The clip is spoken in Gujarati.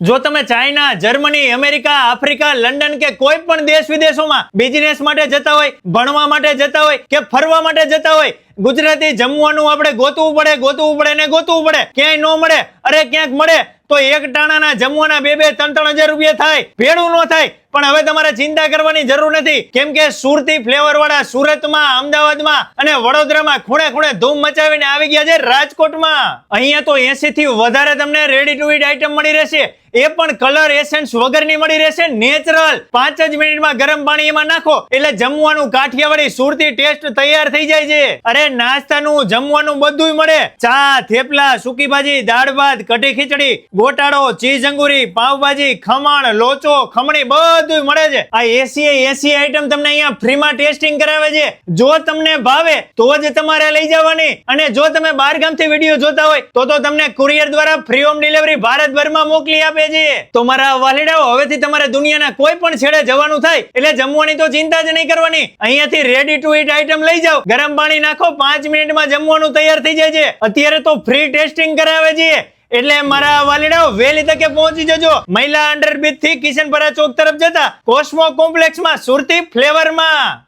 જો તમે China, Germany, America, Africa, London કે કોઈ પણ દેશ વિદેશોમાં બિઝનેસ માટે જતા હોય, ભણવા માટે જતા હોય કે ફરવા માટે જતા હોય, ગુજરાતી જમવાનું આપણે ગોતવું પડે, ક્યાંય ન મળે. અરે ક્યાંક મળે તો એક ટાણાના જમવાના 2,000-3,000 રૂપિયા થાય, ભેળું ન થાય. પણ હવે તમારે ચિંતા કરવાની જરૂર નથી, કેમ કે સુરતી ફ્લેવર વાળા સુરતમાં, અમદાવાદમાં અને વડોદરામાં ખૂણે ખૂણે ધૂમ મચાવીને આવી ગયા છે રાજકોટમાં. અહીંયા તો 80 થી વધારે તમને રેડી ટુ ઈટ આઈટમ મળી રહેશે, એ પણ કલર એસેન્સ વગરની મળી રહેશે, નેચરલ. 5 જ મિનિટમાં ગરમ પાણી એમાં નાખો એટલે જમવાનું કાઠિયાવાડી સુરતી ટેસ્ટ તૈયાર થઈ જાય છે. અરે નાસ્તાનું, જમવાનું બધુંય મળે. ચા, થેપલા, સૂકી ભાજી, દાળ ભાત, કઢી ખીચડી, ગોટાળો, ચીઝ અંગુરી, પાવભાજી, ખમણ, લોચો, ખમણી બધુંય મળે છે. આ 80 આઈટમ તમને અહીંયા ફ્રીમાં ટેસ્ટિંગ કરાવે છે. જો તમને ભાવે તો જ તમારે લઈ જવાની, અને જો તમે બહાર ગામથી વિડીયો જોતા હોય તો તમને કુરિયર દ્વારા ફ્રી હોમ ડિલિવરી ભારતભરમાં મોકલી આપે છે. તો મારા વાલીડાઓ, હવેથી તમારે દુનિયાના કોઈ પણ છેડે જવાનું થાય એટલે જમવાની તો ચિંતા જ નહીં કરવાની. અહીંયાથી રેડી ટુ ઈટ આઈટમ લઈ જાઓ, ગરમ પાણી નાખો, 5 મિનિટમાં જમવાનું તૈયાર થઈ જાય છે. અત્યારે તો ફ્રી ટેસ્ટિંગ કરાવે છે. એટલે મારા વાલીડાઓ વહેલી તકે પહોંચી જજો મહિલા અંડરબ્રિજ થી કિશનપરા ચોક તરફ જતા કોસ્મો કોમ્પ્લેક્સમાં સુરતી ફ્લેવરમાં.